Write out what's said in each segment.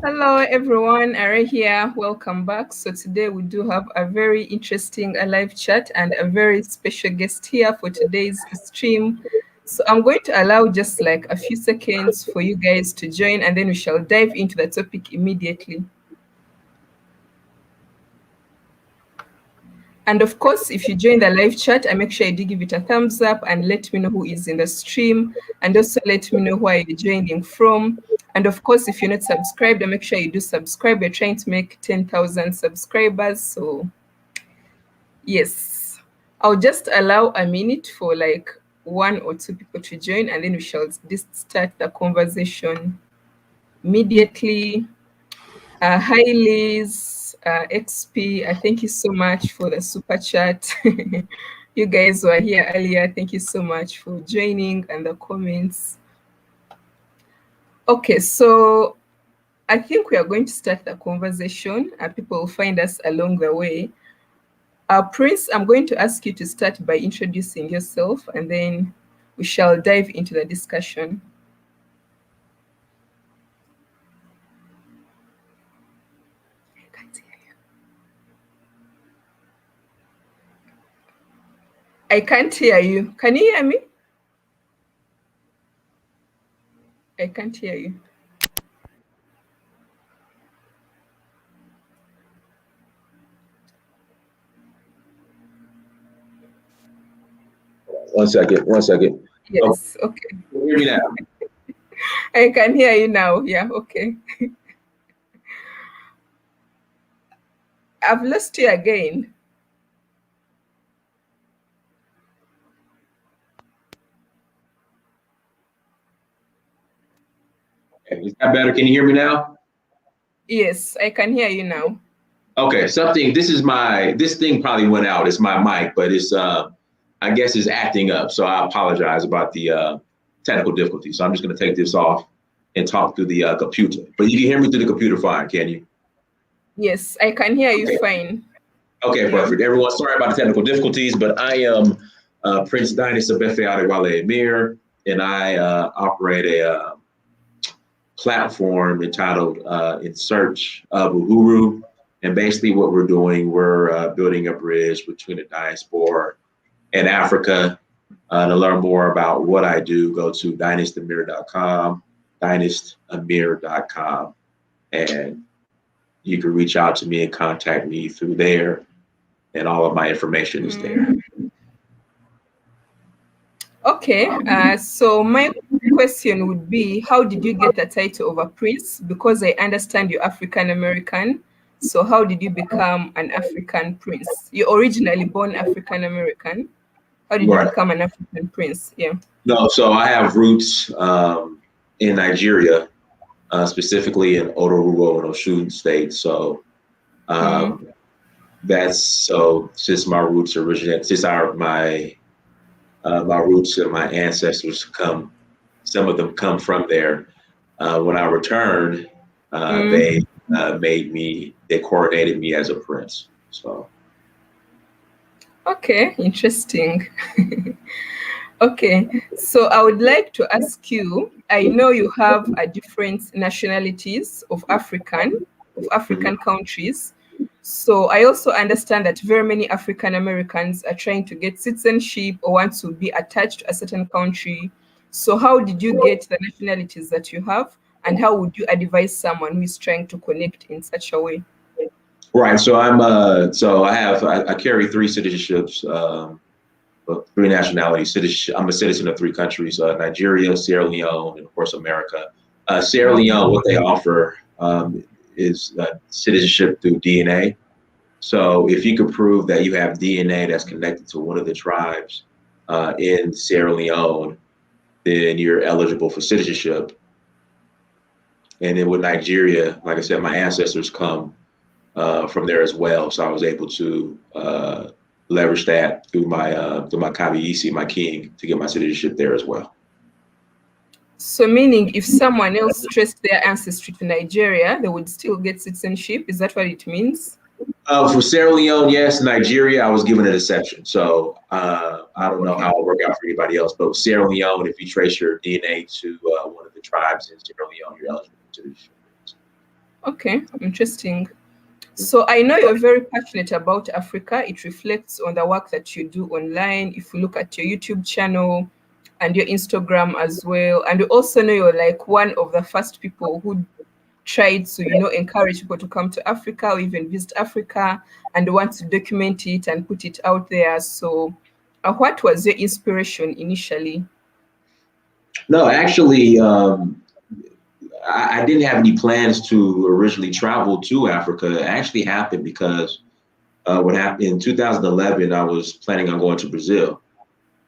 Hello everyone, Ara here. Welcome back. So today we do have a very interesting live chat and a very special guest here for today's stream. So I'm going to allow just like a few seconds for you guys to join and then we shall dive into the topic immediately. And of course, if you join the live chat, I make sure you do give it a thumbs up and let me know who is in the stream and also let me know where you're joining from. And of course, if you're not subscribed, I make sure you do subscribe. We're trying to make 10,000 subscribers. So, yes, I'll just allow a minute for like one or two people to join and then we shall just start the conversation immediately. Hi, Liz, XP. Thank you so much for the super chat. You guys were here earlier. Thank you so much for joining and the comments. Okay, so I think we are going to start the conversation. People will find us along the way. Prince, I'm going to ask you to start by introducing yourself and then we shall dive into the discussion. I can't hear you. Can you hear me? I can't hear you. One second. Yes, okay. Hear me now. I can hear you now. Yeah, okay. I've lost you again. Okay, is that better? Can you hear me now? Yes, I can hear you now. Okay, this thing probably went out. It's my mic, but it's I guess it's acting up. So I apologize about the technical difficulties. So I'm just gonna take this off and talk through the computer. But you can hear me through the computer fine, can you? Yes, I can hear you Okay. fine. Okay, Yeah. perfect. Everyone, sorry about the technical difficulties, but I am Prince Dynast Amir, and I operate a platform entitled In Search of Uhuru. And basically, what we're doing, we're building a bridge between the diaspora and Africa. To learn more about what I do, go to dynastamir.com, dynastamir.com, and you can reach out to me and contact me through there. And all of my information is there. Okay, so my question would be, how did you get the title of a prince? Because I understand you're African American. So how did you become an African prince? You're originally born African American. How did you Right. become an African prince? Yeah. No, so I have roots in Nigeria, specifically in Oruro and Osun State. So that's so since my roots originate, since my roots and my ancestors some of them come from there. When I returned, they they coordinated me as a prince. So. Okay, interesting. Okay, so I would like to ask you, I know you have a different nationalities of African countries. So I also understand that very many African Americans are trying to get citizenship or want to be attached to a certain country. So how did you get the nationalities that you have, and how would you advise someone who is trying to connect in such a way? Right. So I carry three citizenships, three nationalities. I'm a citizen of three countries: Nigeria, Sierra Leone, and of course America. Sierra Leone, what they offer is citizenship through DNA. So if you could prove that you have DNA that's connected to one of the tribes in Sierra Leone, then you're eligible for citizenship. And then with Nigeria, like I said, my ancestors come from there as well. So I was able to leverage that through my Kabiisi, my king, to get my citizenship there as well. So meaning if someone else traced their ancestry to Nigeria, they would still get citizenship. Is that what it means? For Sierra Leone, yes. Nigeria, I was given an exception. So I don't know how it'll work out for anybody else. But Sierra Leone, if you trace your DNA to one of the tribes in Sierra Leone, you're eligible for citizenship. Okay, interesting. So I know you're very passionate about Africa. It reflects on the work that you do online. If you look at your YouTube channel and your Instagram as well, and you also know you're like one of the first people who tried to, encourage people to come to Africa or even visit Africa and want to document it and put it out there. So, what was your inspiration initially? No, actually, I didn't have any plans to originally travel to Africa. It actually happened because what happened in 2011, I was planning on going to Brazil.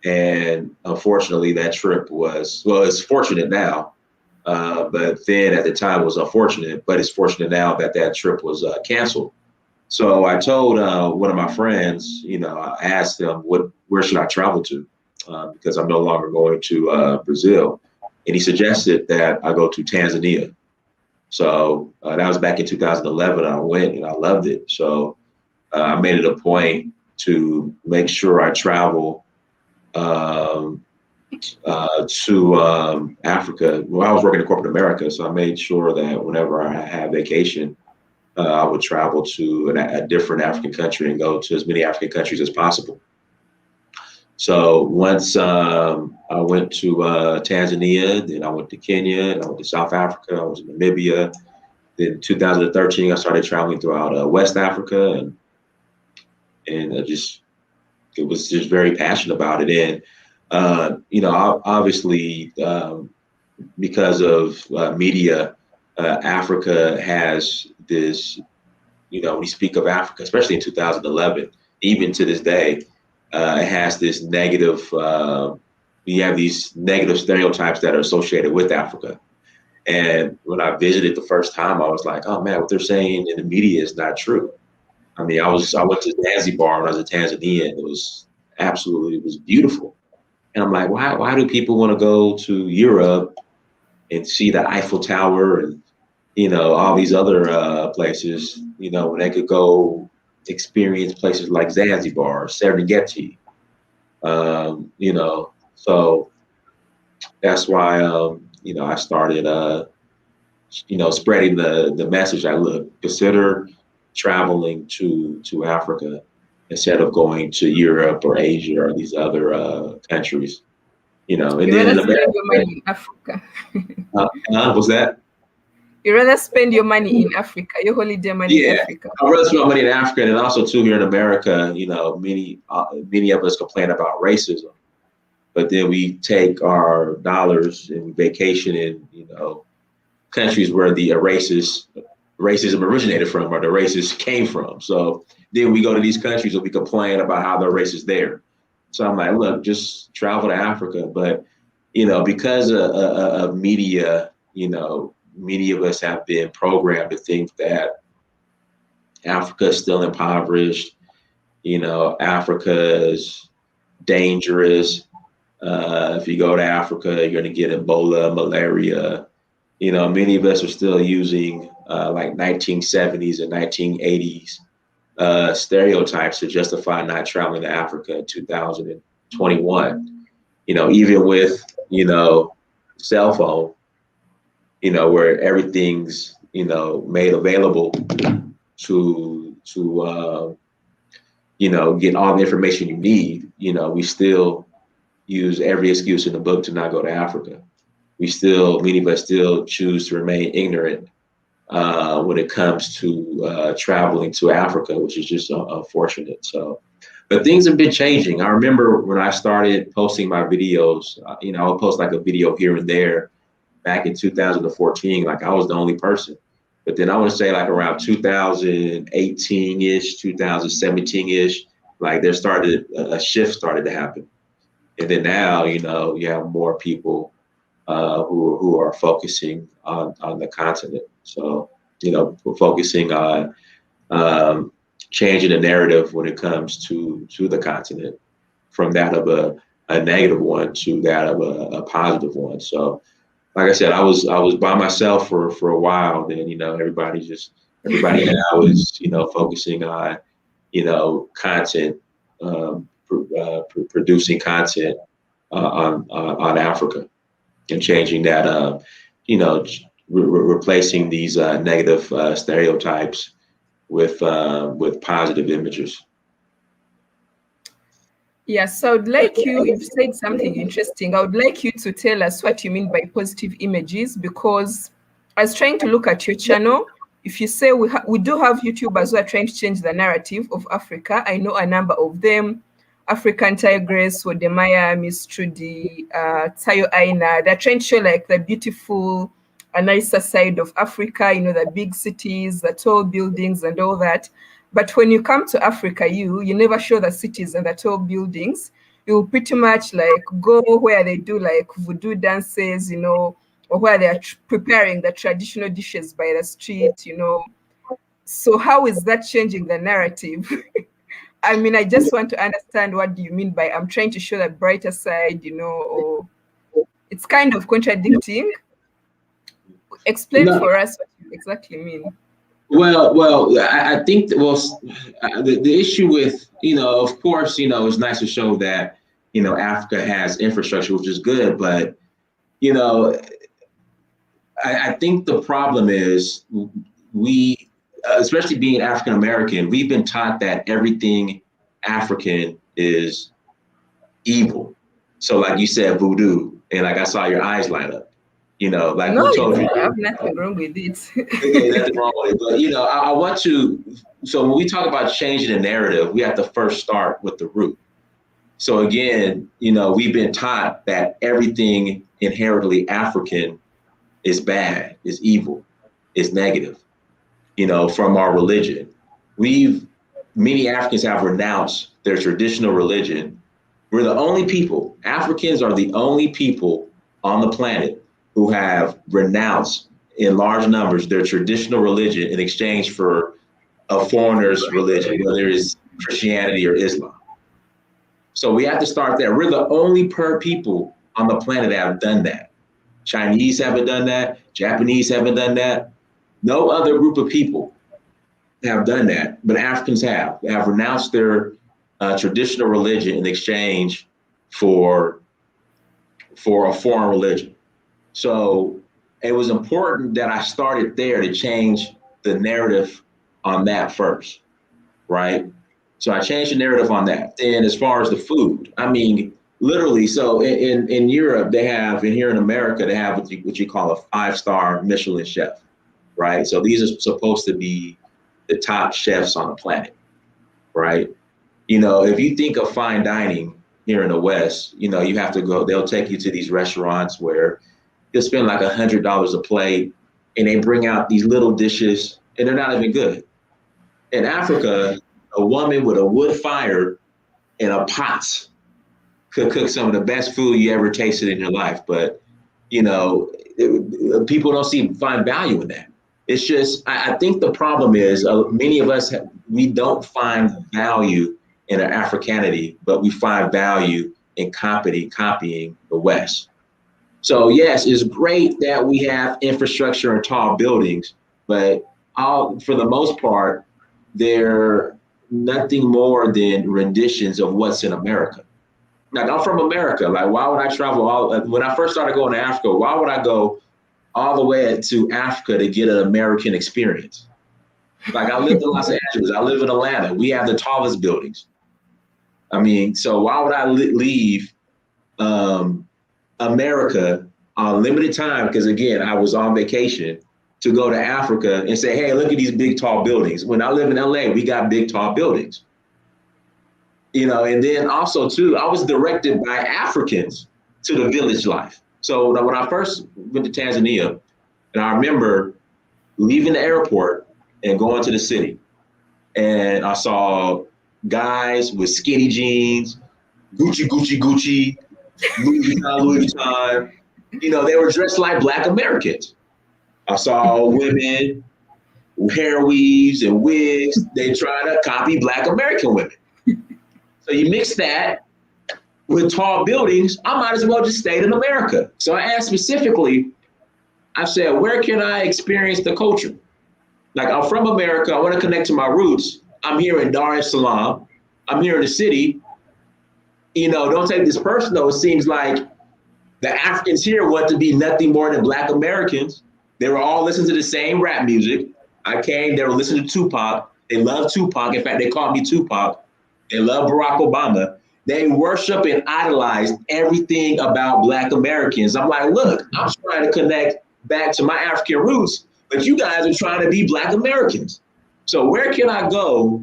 And unfortunately, that trip was, well, it's fortunate now. But then at the time it was unfortunate, but it's fortunate now that that trip was canceled. So I told one of my friends, I asked him, where should I travel to? Because I'm no longer going to Brazil. And he suggested that I go to Tanzania. So that was back in 2011. I went and I loved it. So I made it a point to make sure I travel um, to Africa. Well, I was working in corporate America, so I made sure that whenever I had vacation, I would travel to a different African country and go to as many African countries as possible. So once I went to Tanzania, then I went to Kenya, and I went to South Africa, I was in Namibia. Then in 2013, I started traveling throughout West Africa, and I just it was just very passionate about it. And obviously, because of media, Africa has this. When you speak of Africa, especially in 2011, even to this day, it has this negative. We have these negative stereotypes that are associated with Africa. And when I visited the first time, I was like, "Oh man, what they're saying in the media is not true." I mean, I went to Zanzibar when I was in Tanzania, and it was beautiful. And I'm like, why do people want to go to Europe and see the Eiffel Tower and all these other places, when they could go experience places like Zanzibar, Serengeti, so that's why, I started, spreading the message. I look, consider traveling to Africa instead of going to Europe or Asia or these other countries, and You then rather in spend your America, money in Africa. was that? You rather spend your money in Africa, your holiday money in Yeah, Africa. I'd rather spend money in Africa, and also too here in America. Many of us complain about racism, but then we take our dollars and vacation in countries where the racism originated from or the racist came from. So then we go to these countries and we complain about how they're racist there. So I'm like, look, just travel to Africa, but because of media, many of us have been programmed to think that Africa is still impoverished. Africa is dangerous. If you go to Africa, you're going to get Ebola, malaria. Many of us are still using like 1970s and 1980s stereotypes to justify not traveling to Africa in 2021. Even with, cell phone, where everything's, made available to get all the information you need, we still use every excuse in the book to not go to Africa. Many of us still choose to remain ignorant when it comes to traveling to Africa, which is just unfortunate. So, but things have been changing. I remember when I started posting my videos, I'll post like a video here and there back in 2014, like I was the only person. But then I want to say like around 2018-ish, 2017-ish, like there started a shift started to happen. And then now, you have more people who are focusing on the continent. So, we're focusing on changing the narrative when it comes to the continent from that of a negative one to that of a positive one. So, like I said, I was by myself for a while. Then everybody now is focusing on content, producing content on Africa and changing that you know replacing these negative stereotypes with positive images. Yes, so I would like you've said something interesting. I would like you to tell us what you mean by positive images, because I was trying to look at your channel. If you say we do have YouTubers who are trying to change the narrative of Africa, I know a number of them. African Tigress, Wodemaya, Miss Trudy, Tayo Aina. They're trying to show like the beautiful, a nicer side of Africa, you know, the big cities, the tall buildings and all that. But when you come to Africa, you never show the cities and the tall buildings. You pretty much like go where they do like voodoo dances, you know, or where they are preparing the traditional dishes by the street, you know. So how is that changing the narrative? I mean, I just want to understand, what do you mean by I'm trying to show the brighter side, you know, or it's kind of contradicting. Explain No, for us what you exactly mean. I think that, the issue with, of course, it's nice to show that, Africa has infrastructure, which is good, but, you know, I think the problem is we, especially being African American, we've been taught that everything African is evil. So, like you said, voodoo, and like I saw your eyes light up. Like No, who told it's, you? I have nothing wrong with it. Okay, nothing wrong with it. But I want to. So when we talk about changing the narrative, we have to first start with the root. So again, we've been taught that everything inherently African is bad, is evil, is negative. From our religion, many Africans have renounced their traditional religion. We're the only people. Africans are the only people on the planet who have renounced in large numbers their traditional religion in exchange for a foreigner's religion, whether it's Christianity or Islam. So we have to start there. We're the only people on the planet that have done that. Chinese haven't done that. Japanese haven't done that. No other group of people have done that, but Africans have. They have renounced their traditional religion in exchange for a foreign religion. So it was important that I started there to change the narrative on that first, right? So I changed the narrative on that. Then as far as the food, I mean, literally, so in Europe, they have, and here in America, they have what you call a 5-star Michelin chef, right? So these are supposed to be the top chefs on the planet, right? If you think of fine dining here in the West, you have to go, they'll take you to these restaurants where you'll spend like $100 a plate and they bring out these little dishes and they're not even good. In Africa, a woman with a wood fire and a pot could cook some of the best food you ever tasted in your life. But, people don't find value in that. It's just, I think the problem is many of us, we don't find value in our Africanity, but we find value in copying the West. So yes, it's great that we have infrastructure and tall buildings, but for the most part, they're nothing more than renditions of what's in America. Like, I'm from America. Like, why would I travel when I first started going to Africa, why would I go all the way to Africa to get an American experience? Like, I lived in Los Angeles. I live in Atlanta. We have the tallest buildings. I mean, so why would I leave America on limited time? Because again, I was on vacation to go to Africa and say, hey, look at these big, tall buildings. When I live in LA, we got big, tall buildings. And then also too, I was directed by Africans to the village life. So when I first went to Tanzania, and I remember leaving the airport and going to the city, and I saw guys with skinny jeans, Gucci, Louis Vuitton. They were dressed like Black Americans. I saw women, hair weaves and wigs. They try to copy Black American women. So you mix that with tall buildings, I might as well just stay in America. So I asked specifically, I said, where can I experience the culture? Like, I'm from America. I want to connect to my roots. I'm here in Dar es Salaam. I'm here in the city. Don't take this personal. It seems like the Africans here want to be nothing more than Black Americans. They were all listening to the same rap music. I came, they were listening to Tupac. They love Tupac. In fact, they called me Tupac. They love Barack Obama. They worship and idolize everything about Black Americans. I'm like, look, I'm trying to connect back to my African roots, but you guys are trying to be Black Americans. So where can I go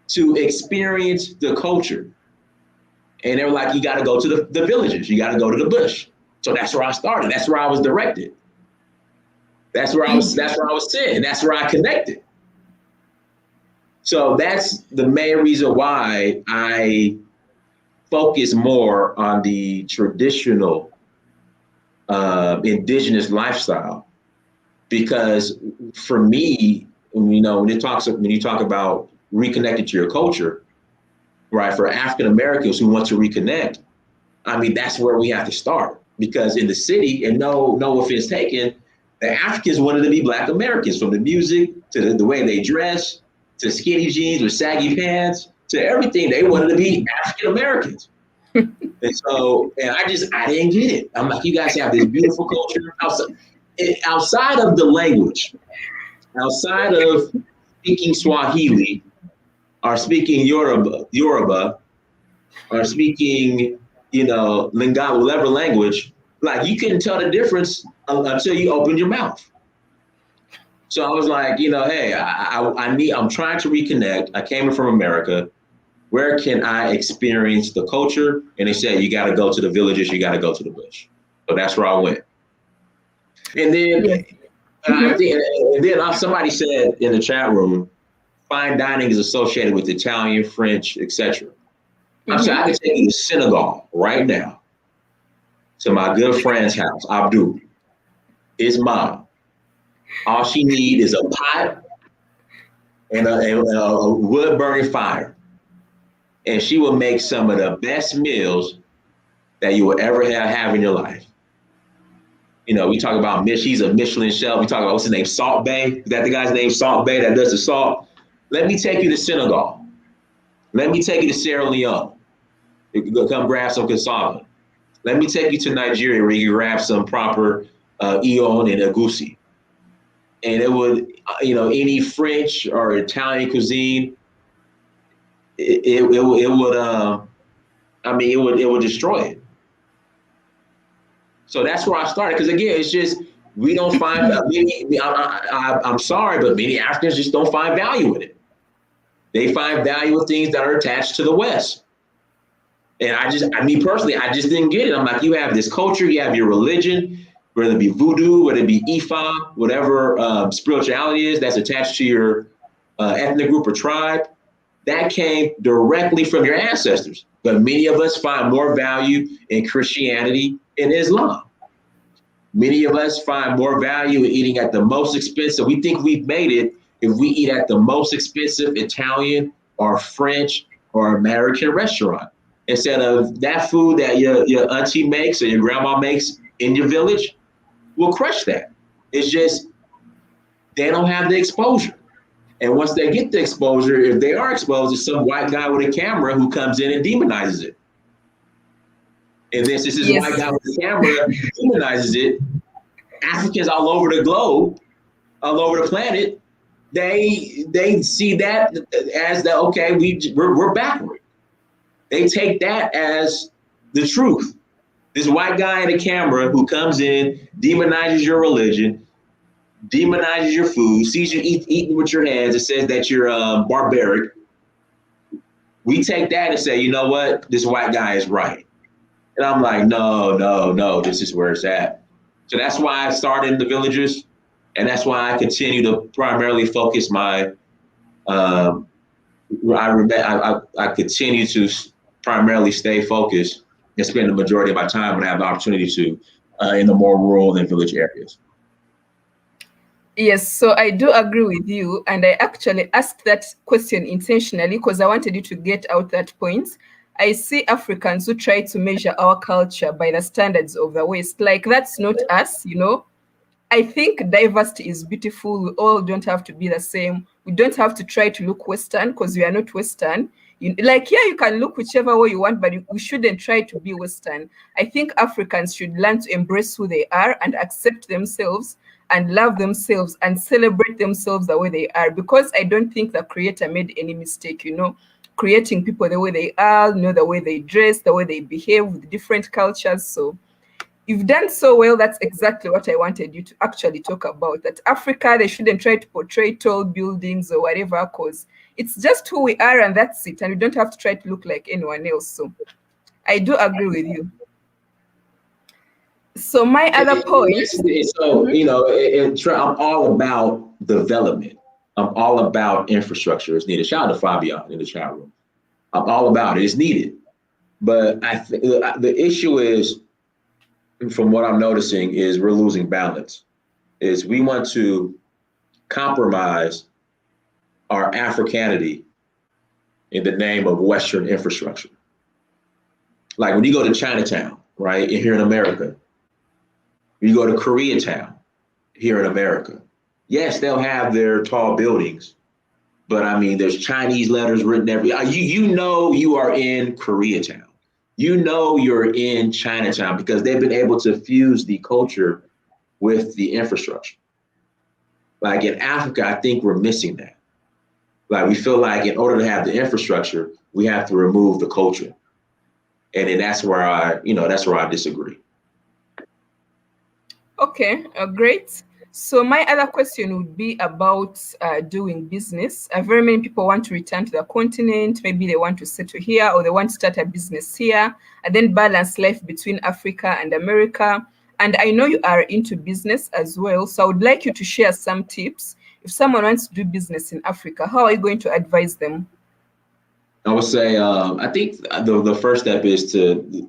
to experience the culture? And they were like, you got to go to the villages. You got to go to the bush. So that's where I started. That's where I was directed. That's where I was sent. That's where I connected. So that's the main reason why I focus more on the traditional indigenous lifestyle, because for me, when you talk about reconnecting to your culture, right? For African Americans who want to reconnect, I mean, that's where we have to start, because in the city, and no offense taken, the Africans wanted to be Black Americans, from the music to the way they dress, to skinny jeans or saggy pants, to everything. They wanted to be African Americans. And so, I didn't get it. I'm like, you guys have this beautiful culture outside of the language, outside of speaking Swahili or speaking Yoruba or speaking, Lingala, whatever language, like you couldn't tell the difference until you opened your mouth. So I was like, hey, I'm trying to reconnect. I came in from America. Where can I experience the culture? And they said, you got to go to the villages. You got to go to the bush. So that's where I went. And then, somebody said in the chat room, fine dining is associated with Italian, French, etc. I'm saying I can take you to Senegal right now, to my good friend's house, Abdul. His mom. All she needs is a pot and a wood burning fire. And she will make some of the best meals that you will ever have in your life. We talk about she's a Michelin chef. We talk about, what's his name, Salt Bay. Is that the guy's name, Salt Bay, that does the salt? Let me take you to Senegal. Let me take you to Sierra Leone. You can go come grab some cassava. Let me take you to Nigeria, where you can grab some proper Eon and Egusi. And it would, any French or Italian cuisine, it would destroy it. So that's where I started. Because again, it's just, we don't find, I'm sorry, but many Africans just don't find value in it. They find value in things that are attached to the West. And me personally, I just didn't get it. I'm like, you have this culture, you have your religion, whether it be voodoo, whether it be Ifa, whatever spirituality is that's attached to your ethnic group or tribe, that came directly from your ancestors. But many of us find more value in Christianity and Islam. Many of us find more value in eating at the most expensive. We think we've made it if we eat at the most expensive Italian or French or American restaurant, instead of that food that your auntie makes or your grandma makes in your village. Will crush that. It's just, they don't have the exposure. And once they get the exposure, if they are exposed to some white guy with a camera who comes in and demonizes it. And then since this white guy with a camera demonizes it, Africans all over the globe, all over the planet, they see that as okay, we're backward. They take that as the truth. This white guy in a camera who comes in, demonizes your religion, demonizes your food, sees you eating with your hands, and says that you're barbaric. We take that and say, you know what? This white guy is right. And I'm like, no, this is where it's at. So that's why I started in the villages. And that's why I continue to primarily focus my, I continue to primarily stay focused and spend the majority of my time when I have the opportunity to in the more rural and village areas. Yes, so I do agree with you. And I actually asked that question intentionally because I wanted you to get out that point. I see Africans who try to measure our culture by the standards of the West. Like, that's not us, I think diversity is beautiful. We all don't have to be the same. We don't have to try to look Western because we are not Western. You can look whichever way you want, but we shouldn't try to be Western. I think Africans should learn to embrace who they are and accept themselves and love themselves and celebrate themselves the way they are, because I don't think the creator made any mistake, creating people the way they are, the way they dress, the way they behave with different cultures. So you've done so well. That's exactly what I wanted you to actually talk about, that Africa, they shouldn't try to portray tall buildings or whatever, because it's just who we are and that's it. And we don't have to try to look like anyone else. So I do agree with you. So my other point. So, I'm all about development. I'm all about infrastructure. It's needed. Shout out to Fabian in the chat room. I'm all about it. It's needed. But the issue is, from what I'm noticing, is we're losing balance. Is we want to compromise our Africanity in the name of Western infrastructure. Like when you go to Chinatown, right, here in America, you go to Koreatown here in America. Yes, they'll have their tall buildings, but I mean, there's Chinese letters written everywhere. You are in Koreatown. You're in Chinatown because they've been able to fuse the culture with the infrastructure. Like in Africa, I think we're missing that. Like we feel like in order to have the infrastructure, we have to remove the culture. And then that's where I disagree. Okay, great. So my other question would be about doing business. Very many people want to return to the continent. Maybe they want to settle here or they want to start a business here and then balance life between Africa and America. And I know you are into business as well. So I would like you to share some tips. If someone wants to do business in Africa, how are you going to advise them? I would say, I think the first step is to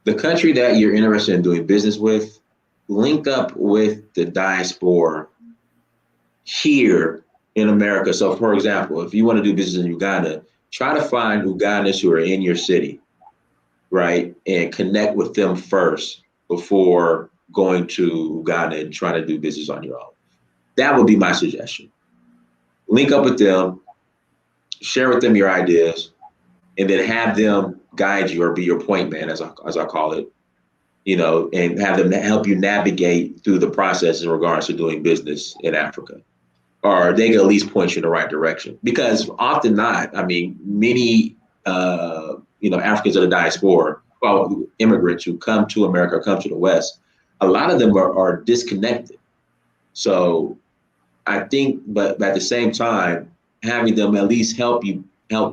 the country that you're interested in doing business with, link up with the diaspora here in America. So, for example, if you want to do business in Uganda, try to find Ugandans who are in your city, right? And connect with them first before going to Uganda and trying to do business on your own. That would be my suggestion. Link up with them, share with them your ideas, and then have them guide you or be your point man, as I call it, and have them help you navigate through the process in regards to doing business in Africa. Or they can at least point you in the right direction. Because often not, I mean, many, Africans of the diaspora, well, immigrants who come to America, come to the West, a lot of them are disconnected. So I think, but at the same time, having them at least help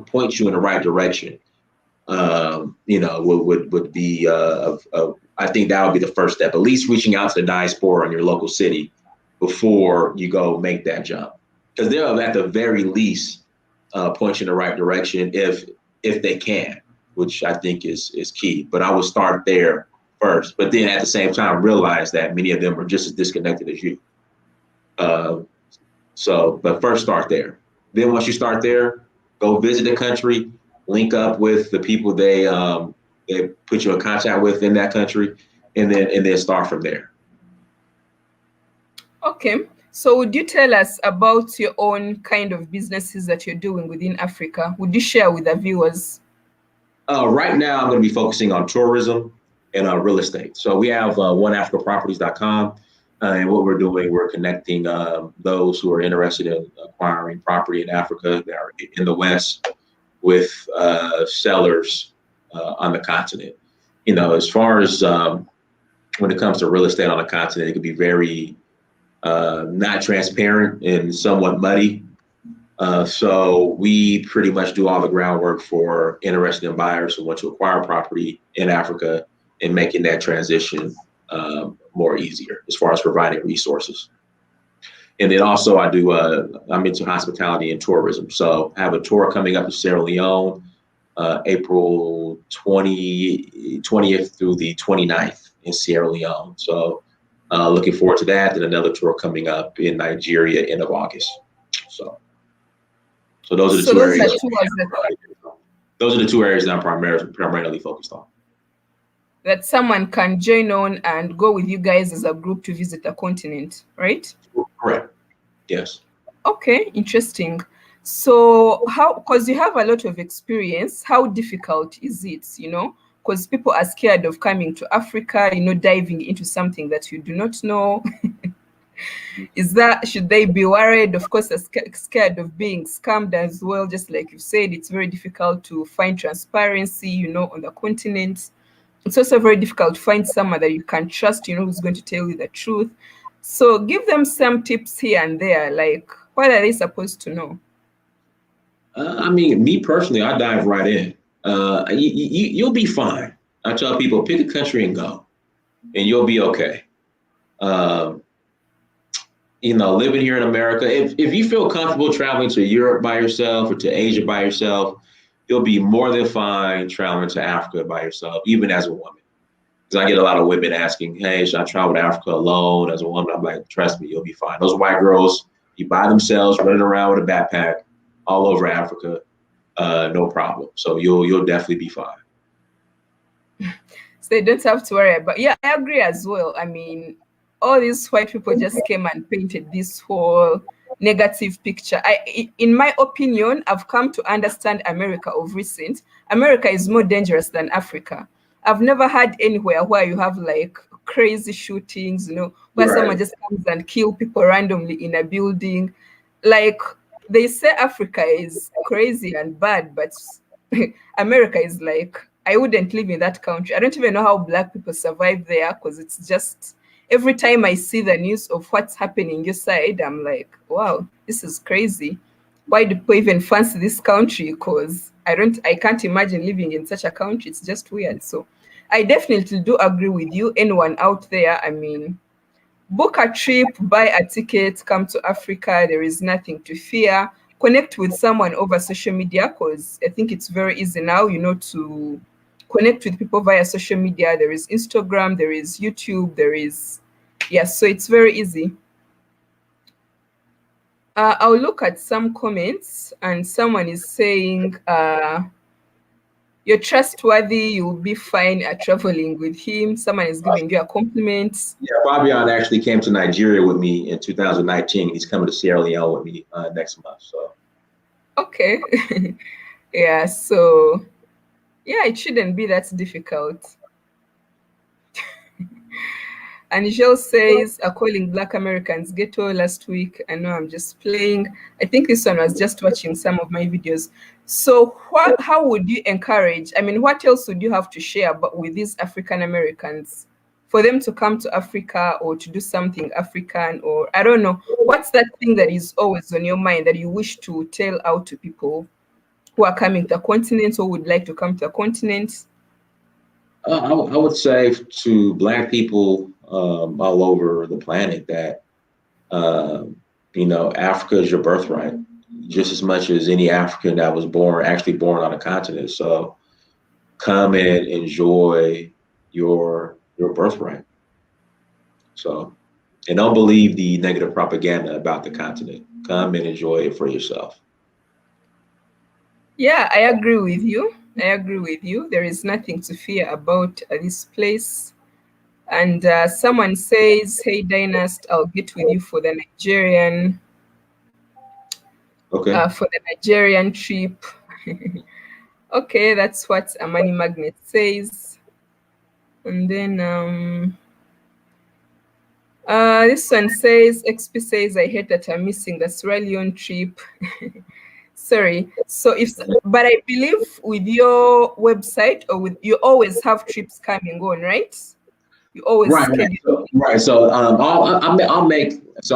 point you in the right direction, would be, I think that would be the first step, at least reaching out to the diaspora in your local city before you go make that jump. Because they'll at the very least point you in the right direction if they can, which I think is key. But I would start there first, but then at the same time, realize that many of them are just as disconnected as you. But first start there. Then once you start there, go visit the country, link up with the people they put you in contact with in that country, and then start from there. Okay. So would you tell us about your own kind of businesses that you're doing within Africa? Would you share with the viewers? Right now, I'm going to be focusing on tourism and real estate. So we have oneafricaproperties.com. And what we're doing, we're connecting those who are interested in acquiring property in Africa that are in the West with sellers on the continent. As far as when it comes to real estate on the continent, it can be very not transparent and somewhat muddy. So we pretty much do all the groundwork for interested buyers who want to acquire property in Africa and making that transition more easier as far as providing resources. And then also I'm into hospitality and tourism. So I have a tour coming up to Sierra Leone, April 20th through the 29th in Sierra Leone. So looking forward to that. And another tour coming up in Nigeria end of August. So those are the two areas. Those are the two areas that I'm primarily focused on. That someone can join on and go with you guys as a group to visit the continent, right? Correct. Yes. Okay, interesting. So because you have a lot of experience, how difficult is it, because people are scared of coming to Africa, diving into something that you do not know. Should they be worried? Of course, they're scared of being scammed as well. Just like you said, it's very difficult to find transparency, on the continent. It's also very difficult to find someone that you can trust, who's going to tell you the truth. So give them some tips here and there, like what are they supposed to know? I mean, me personally, I dive right in. You'll be fine. I tell people, pick a country and go, and you'll be okay. Um, Living here in America, if you feel comfortable traveling to Europe by yourself or to Asia by yourself, you'll be more than fine traveling to Africa by yourself, even as a woman. Because I get a lot of women asking, hey, should I travel to Africa alone as a woman? I'm like, trust me, you'll be fine. Those white girls, you by themselves, running around with a backpack all over Africa, no problem. So you'll definitely be fine. So they don't have to worry. But yeah, I agree as well. I mean, all these white people just came and painted this whole negative picture. In my opinion, I've come to understand America of recent. America is more dangerous than Africa. I've never had anywhere where you have like crazy shootings, where someone Right. just comes and kill people randomly in a building. Like they say Africa is crazy and bad, but America is like, I wouldn't live in that country. I don't even know how Black people survive there because it's just every time I see the news of what's happening your side, I'm like, wow, this is crazy. Why do people even fancy this country? Because I can't imagine living in such a country. It's just weird. So I definitely do agree with you. Anyone out there, I mean, book a trip, buy a ticket, come to Africa. There is nothing to fear. Connect with someone over social media because I think it's very easy now, to connect with people via social media. There is Instagram, there is YouTube, yes, so it's very easy. I'll look at some comments, and someone is saying, you're trustworthy, you'll be fine at traveling with him. Someone is giving you a compliment. Yeah, Fabian actually came to Nigeria with me in 2019. He's coming to Sierra Leone with me next month. So Okay. Yeah, so yeah, it shouldn't be that difficult. And Jill says, calling Black Americans ghetto last week. I know I'm just playing. I think this one was just watching some of my videos. So how would you encourage? I mean, what else would you have to share with these African Americans for them to come to Africa or to do something African, or I don't know. What's that thing that is always on your mind that you wish to tell out to people who are coming to the continent or would like to come to the continent? I would say to Black people all over the planet that, Africa is your birthright just as much as any African that was actually born on a continent. So come and enjoy your birthright. So, and don't believe the negative propaganda about the continent. Come and enjoy it for yourself. Yeah, I agree with you. I agree with you. There is nothing to fear about this place. And someone says, "Hey, Dynast, I'll get with you for the Okay. Nigerian trip." Okay, that's what a money magnet says. And then this one says, XP says, "I hate that I'm missing the Sierra Leone trip." Sorry. But I believe with your website or with you always have trips coming on, right? You always Right, right. schedule. So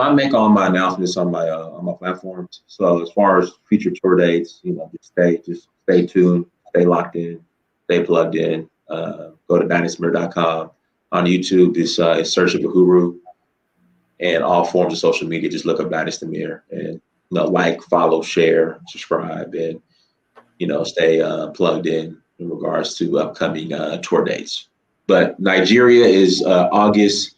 I make all my announcements on my platforms. So as far as future tour dates, just stay tuned, stay locked in, stay plugged in. Go to dynastamir.com. On YouTube, it's search of Uhuru, and all forms of social media. Just look up Dynast Amir and like, follow, share, subscribe, and stay plugged in regards to upcoming tour dates. But Nigeria is August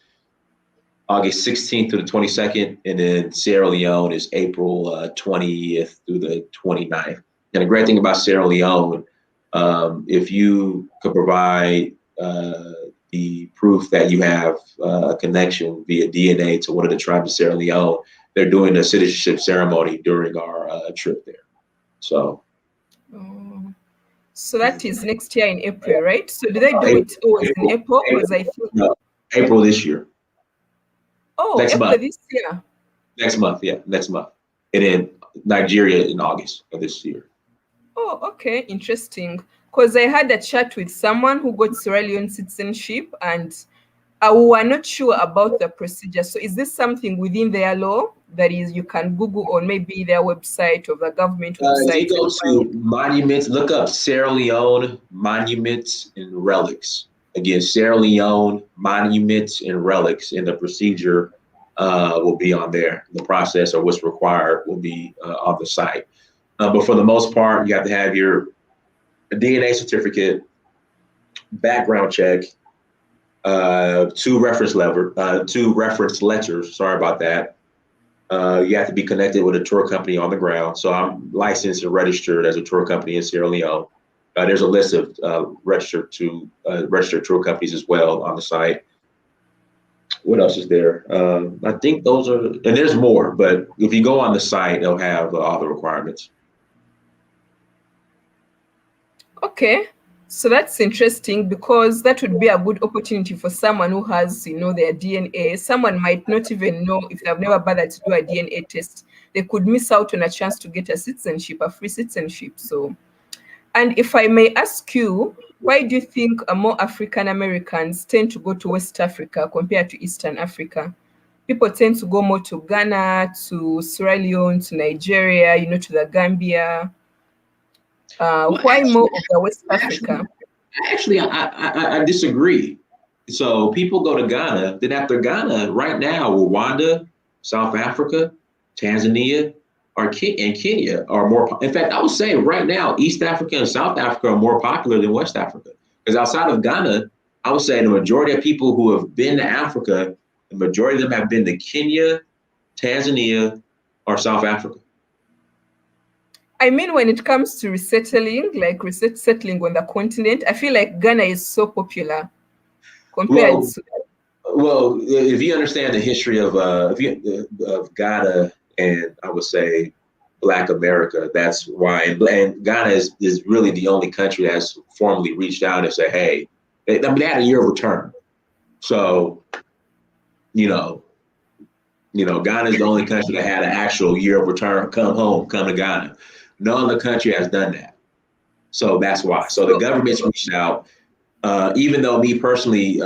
16th to the 22nd, and then Sierra Leone is April 20th through the 29th. And the great thing about Sierra Leone, if you could provide the proof that you have a connection via DNA to one of the tribes of Sierra Leone, they're doing a citizenship ceremony during our trip there. So. So that is next year in April, right? So do they do it always in April? Because I feel no, April this year. Oh, Next April month. this year. Next month, yeah, next month. And then Nigeria in August of this year. Oh, okay, interesting. Because I had a chat with someone who got Sierra Leone citizenship, and we were not sure about the procedure. So, is this something within their law that is you can Google on maybe their website or the government If you website and go find? to monuments, look up Sierra Leone monuments and relics. Again, Sierra Leone monuments and relics, and the procedure will be on there. The process or what's required will be on the site. But for the most part, you have to have your DNA certificate, background check, two reference letters. Sorry about that. You have to be connected with a tour company on the ground. So I'm licensed and registered as a tour company in Sierra Leone. There's a list of registered tour companies as well on the site. What else is there? I think those are, and there's more, but if you go on the site, they'll have all the requirements. Okay. So that's interesting because that would be a good opportunity for someone who has, their DNA. Someone might not even know if they've never bothered to do a DNA test. They could miss out on a chance to get a citizenship, a free citizenship. So, and if I may ask you, why do you think more African Americans tend to go to West Africa compared to Eastern Africa? People tend to go more to Ghana, to Sierra Leone, to Nigeria, to the Gambia. Well, Why more of the West Africa? I disagree. So people go to Ghana. Then after Ghana, right now, Rwanda, South Africa, Tanzania, and Kenya are more. In fact, I would say right now, East Africa and South Africa are more popular than West Africa. Because outside of Ghana, I would say the majority of people who have been to Africa, the majority of them have been to Kenya, Tanzania, or South Africa. I mean, when it comes to resettling, like resettling on the continent, I feel like Ghana is so popular compared Well, to. Well, if you understand the history of Ghana and I would say Black America, that's why. And Ghana is really the only country that's formally reached out and said, "Hey," I mean, they had a year of return. So, you know, Ghana is the only country that had an actual year of return. Come home, come to Ghana. No other country has done that. So that's why. So the So, government's reached out. Even though me personally,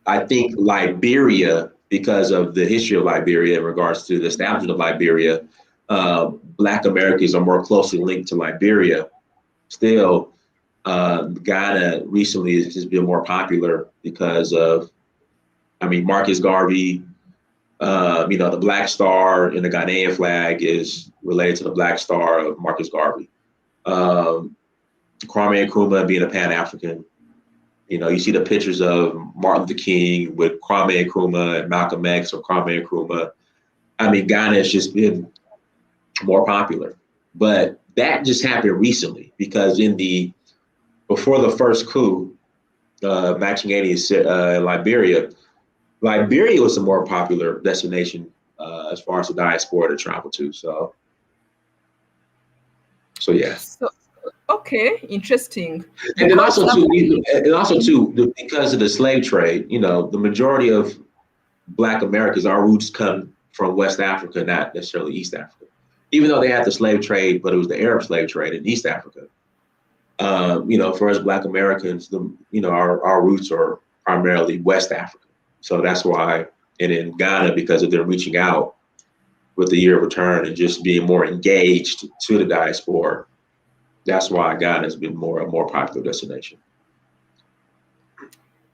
I think Liberia, because of the history of Liberia in regards to the establishment of Liberia, Black Americans are more closely linked to Liberia. Still, Ghana recently has been more popular because of, I mean, Marcus Garvey. The Black Star in the Ghanaian flag is related to the Black Star of Marcus Garvey. Kwame Nkrumah being a Pan African. You see the pictures of Martin Luther King with Kwame Nkrumah and Malcolm X or Kwame Nkrumah. I mean, Ghana has just been more popular. But that just happened recently because before the first coup, matching 80 in Liberia was a more popular destination as far as the diaspora to travel to. So yeah. so okay, interesting. And then Because also too, because of the slave trade, the majority of Black Americans, our roots come from West Africa, not necessarily East Africa. Even though they had the slave trade, but it was the Arab slave trade in East Africa. For us Black Americans, our roots are primarily West Africa. So that's why, and in Ghana, because of them reaching out with the year of return and just being more engaged to the diaspora, that's why Ghana has been a more popular destination.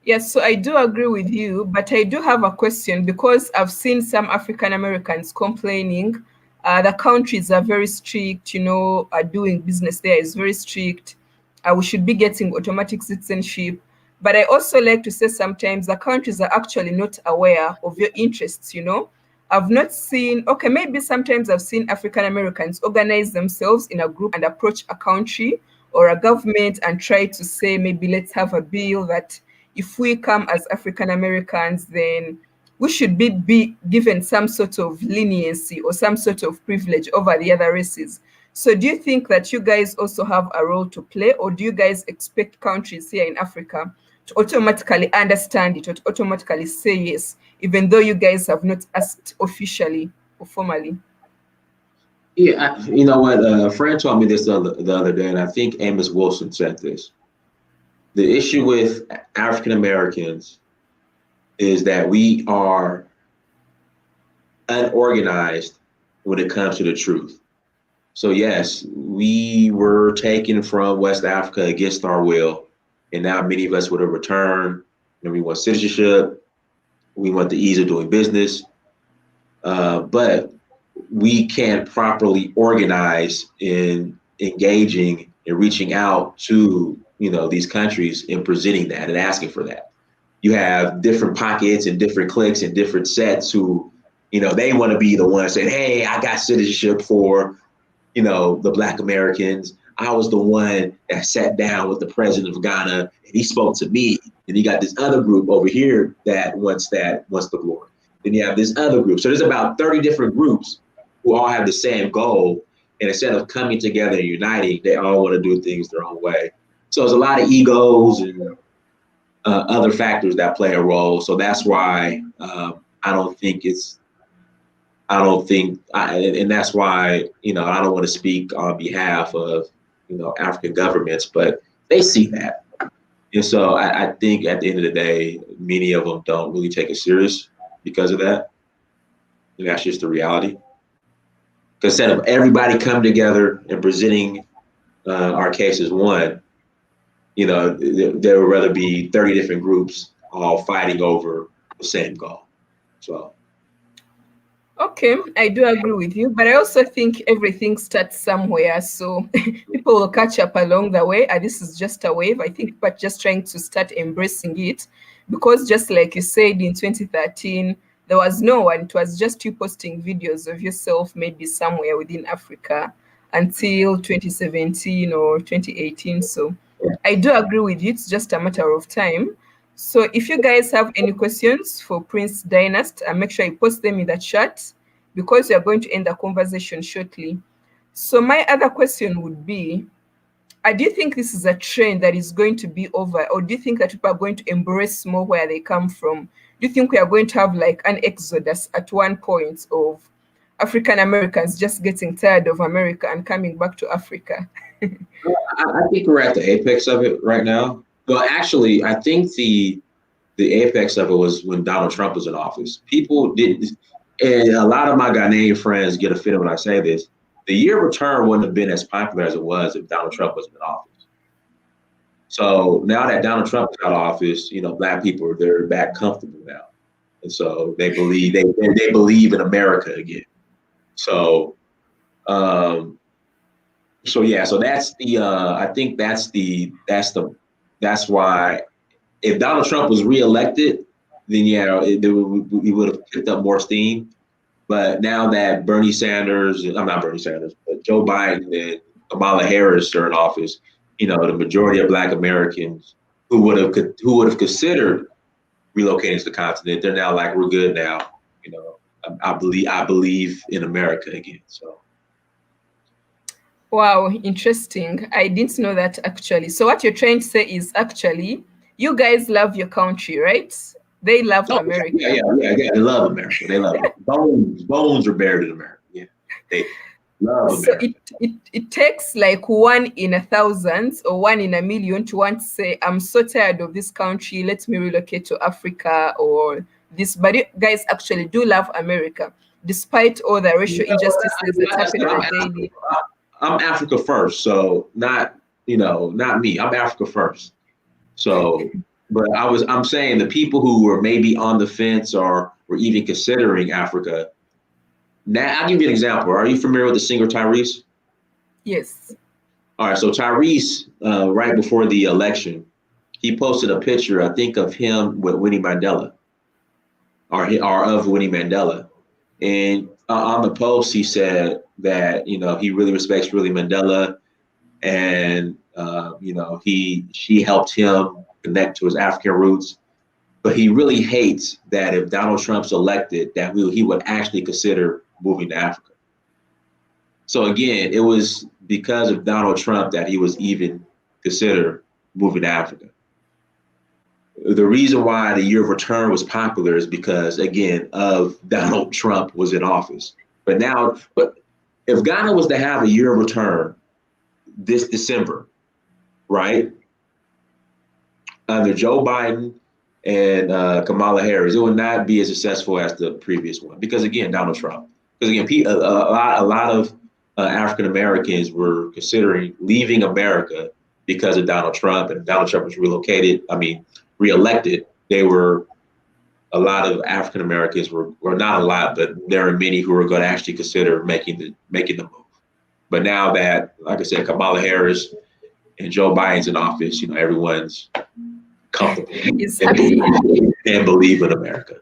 yes, so I do agree with you, but I do have a question because I've seen some African Americans complaining. The countries are very strict, doing business there is very strict. We should be getting automatic citizenship. But I also like to say sometimes the countries are actually not aware of your interests. I've not seen, okay, maybe sometimes I've seen African Americans organize themselves in a group and approach a country or a government and try to say, maybe let's have a bill that if we come as African Americans, then we should be given some sort of leniency or some sort of privilege over the other races. So do you think that you guys also have a role to play, or do you guys expect countries here in Africa to automatically understand it or to automatically say yes, even though you guys have not asked officially or formally? Yeah, you know what? A friend told me this the other day, and I think Amos Wilson said this. The issue with African Americans is that we are unorganized when it comes to the truth. So yes, we were taken from West Africa against our will, and now many of us would have returned. And we want citizenship, we want the ease of doing business, but we can't properly organize in engaging and reaching out to these countries and presenting that and asking for that. You have different pockets and different cliques and different sets who they want to be the ones saying, hey, I got citizenship for the Black Americans. I was the one that sat down with the president of Ghana and he spoke to me. And you got this other group over here that wants the glory. Then you have this other group. So there's about 30 different groups who all have the same goal. And instead of coming together and uniting, they all want to do things their own way. So there's a lot of egos and other factors that play a role. So that's why I don't think it's and that's why, I don't want to speak on behalf of, African governments, but they see that. And so I think at the end of the day, many of them don't really take it serious because of that. And that's just the reality. Because instead of everybody coming together and presenting our case as one, there would rather be 30 different groups all fighting over the same goal. So. Okay, I do agree with you, but I also think everything starts somewhere. So people will catch up along the way. And this is just a wave, I think, but just trying to start embracing it. Because just like you said, in 2013, there was no one. It was just you posting videos of yourself, maybe somewhere within Africa, until 2017 or 2018. So I do agree with you. It's just a matter of time. So if you guys have any questions for Prince Dynast, make sure you post them in the chat because we are going to end the conversation shortly. So my other question would be, do you think this is a trend that is going to be over, or do you think that people are going to embrace more where they come from? Do you think we are going to have like an exodus at one point of African Americans just getting tired of America and coming back to Africa? I think we're at the apex of it right now. Well, actually, I think the apex of it was when Donald Trump was in office. People didn't, and a lot of my Ghanaian friends get offended when I say this. The year return wouldn't have been as popular as it was if Donald Trump wasn't in office. So now that Donald Trump is out of office, Black people, they're back comfortable now, and so they believe they believe in America again. So, so that's the I think that's why if Donald Trump was reelected, then we would have picked up more steam. But now that I'm not Bernie Sanders, but Joe Biden and Kamala Harris are in office, the majority of Black Americans who would have considered relocating to the continent, they're now like, we're good now. I believe in America again. So. Wow, interesting. I didn't know that actually. So what you're trying to say is actually you guys love your country, right? They love America. Yeah. They love America. They love it. Bones are buried in America. Yeah, they love America. So it takes like 1 in 1,000 or 1 in 1,000,000 to want to say, I'm so tired of this country, let me relocate to Africa or this. But you guys actually do love America, despite all the racial injustices that happen on a daily. I'm Africa first, so not me. I'm Africa first. So, but I'm saying the people who were maybe on the fence or were even considering Africa. Now, I'll give you an example. Are you familiar with the singer Tyrese? Yes. All right. So Tyrese, right before the election, he posted a picture, I think, of him with Winnie Mandela, or of Winnie Mandela. And on the post, he said that, he really respects Winnie Mandela, and, she helped him connect to his African roots. But he really hates that if Donald Trump's elected, that he would actually consider moving to Africa. So again, it was because of Donald Trump that he was even considered moving to Africa. the reason why the year of return was popular is because, again, of Donald Trump was in office. But if Ghana was to have a year of return this December, right, under Joe Biden and Kamala Harris, it would not be as successful as the previous one because, again, Donald Trump. Because again, a lot of African Americans were considering leaving America because of Donald Trump, and Donald Trump was reelected. A lot of African Americans were not a lot, but there are many who were going to actually consider making the move. But now that, like I said, Kamala Harris and Joe Biden's in office, everyone's comfortable and believe in America.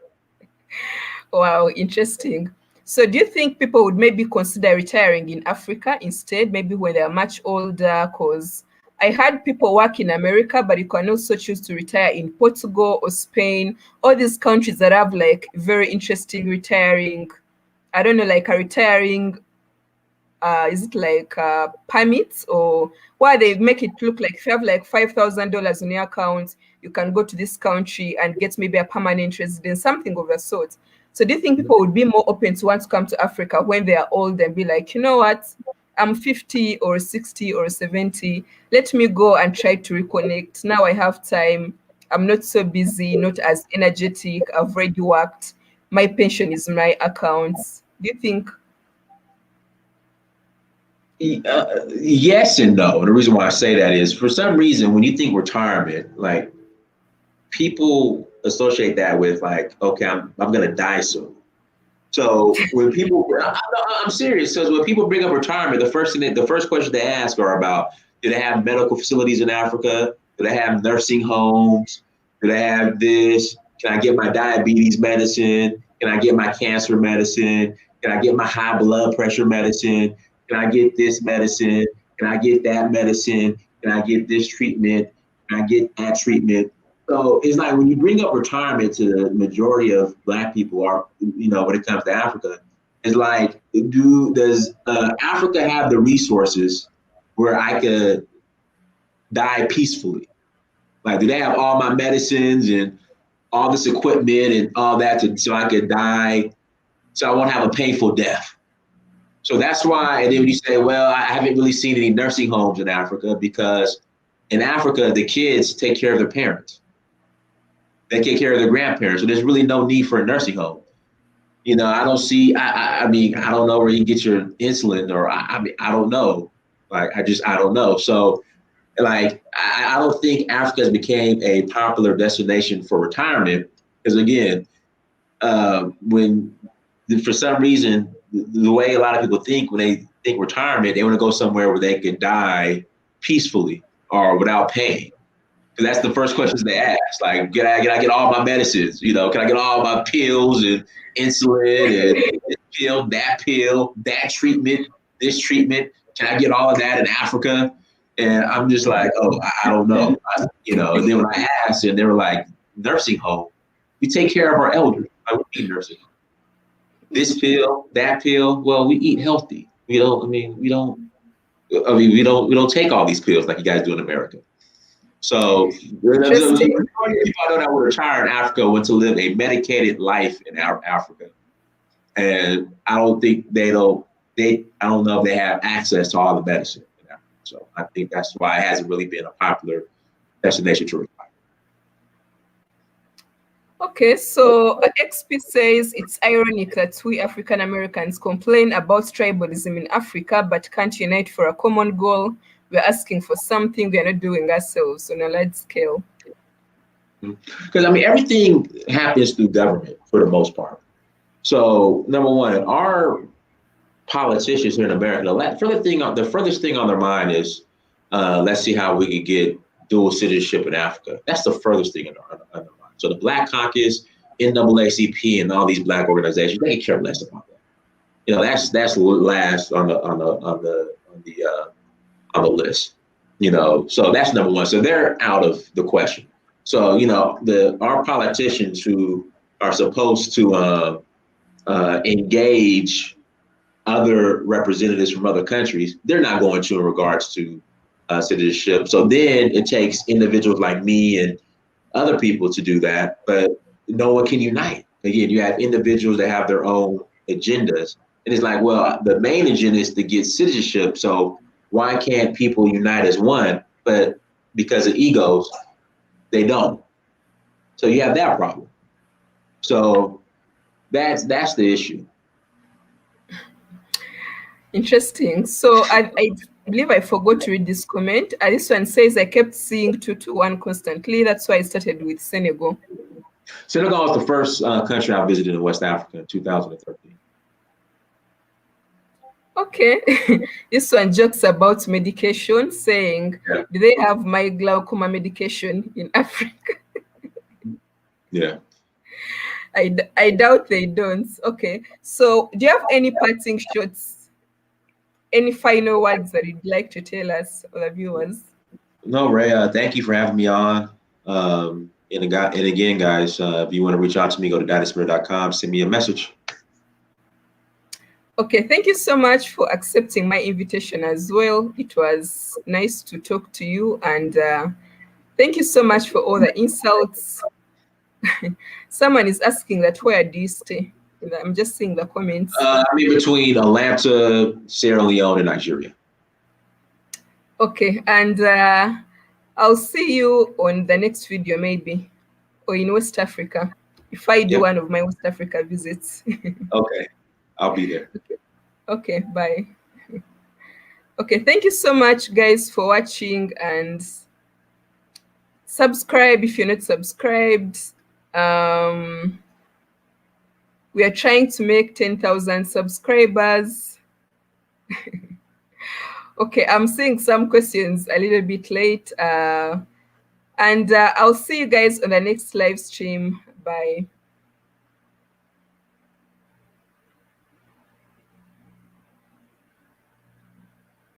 Wow, interesting. So do you think people would maybe consider retiring in Africa instead, maybe when they're much older? Because I had people work in America, but you can also choose to retire in Portugal or Spain, all these countries that have like very interesting retiring, I don't know, like a retiring, is it like permits, or why they make it look like if you have like $5,000 in your account, you can go to this country and get maybe a permanent residence, something of the sort. So do you think people would be more open to want to come to Africa when they are old and be like, you know what, I'm 50 or 60 or 70, let me go and try to reconnect. Now I have time. I'm not so busy, not as energetic. I've already worked. My pension is in my accounts. Do you think? Yes and no. And the reason why I say that is, for some reason, when you think retirement, like, people associate that with like, okay, I'm going to die soon. So when people, I'm serious. So when people bring up retirement, the first question they ask are about, do they have medical facilities in Africa? Do they have nursing homes? Do they have this? Can I get my diabetes medicine? Can I get my cancer medicine? Can I get my high blood pressure medicine? Can I get this medicine? Can I get that medicine? Can I get this treatment? Can I get that treatment? So it's like when you bring up retirement to the majority of Black people, or when it comes to Africa, it's like, does Africa have the resources where I could die peacefully? Like, do they have all my medicines and all this equipment and all that so I could die, so I won't have a painful death? So that's why, and then when you say, well, I haven't really seen any nursing homes in Africa, because in Africa, the kids take care of their parents. They take care of their grandparents. So there's really no need for a nursing home. I don't see, I mean, I don't know where you get your insulin, or I don't know. Like, I don't know. So, like, I don't think Africa has became a popular destination for retirement, because, again, for some reason, the way a lot of people think when they think retirement, they want to go somewhere where they could die peacefully or without pain. Because that's the first questions they ask. Like, can I get all my medicines? Can I get all my pills and insulin and this pill, that treatment, this treatment? Can I get all of that in Africa? And I'm just like, oh, I don't know. And then when I asked, and they were like, nursing home. We take care of our elders. Like, we need nursing home. This pill, that pill. Well, we eat healthy. We don't take all these pills like you guys do in America. So people I know that would retire in Africa want to live a medicated life in Africa, and I don't think I don't know if they have access to all the medicine in Africa. So I think that's why it hasn't really been a popular destination to retire. Okay, so XP says it's ironic that we African Americans complain about tribalism in Africa, but can't unite for a common goal. We're asking for something we're not doing ourselves on a large scale. Because, everything happens through government for the most part. So, number one, our politicians here in America, the furthest thing on their mind is, let's see how we can get dual citizenship in Africa. That's the furthest thing on their mind. So the Black Caucus, NAACP, and all these Black organizations, they care less about that. That's last on the list. So that's number one. So they're out of the question. So our politicians who are supposed to engage other representatives from other countries, they're not going to in regards to citizenship. So then it takes individuals like me and other people to do that, but no one can unite. Again, you have individuals that have their own agendas. And it's like, well, the main agenda is to get citizenship. So why can't people unite as one? But because of egos, they don't. So you have that problem. So that's the issue. Interesting. So I believe I forgot to read this comment. This one says I kept seeing 221 constantly. That's why I started with Senegal. Senegal was the first country I visited in West Africa in 2013. Okay. This one jokes about medication, saying, Yeah. do they have my glaucoma medication in Africa? Yeah. I doubt they don't. Okay. So do you have any parting shots, any final words that you'd like to tell us or the viewers? No, Ray, thank you for having me on. And again, guys, if you want to reach out to me, go to dynastasamir.com, send me a message. Okay, thank you so much for accepting my invitation as well. It was nice to talk to you, and thank you so much for all the insults. Someone is asking that where do you stay? I'm just seeing the comments. I'm in between Atlanta, Sierra Leone, and Nigeria. Okay, and I'll see you on the next video maybe, or in West Africa, if I do one of my West Africa visits. Okay, I'll be there. Okay, bye. Okay, thank you so much, guys, for watching, and subscribe if you're not subscribed. We are trying to make 10,000 subscribers. Okay, I'm seeing some questions a little bit late. And I'll see you guys on the next live stream. Bye.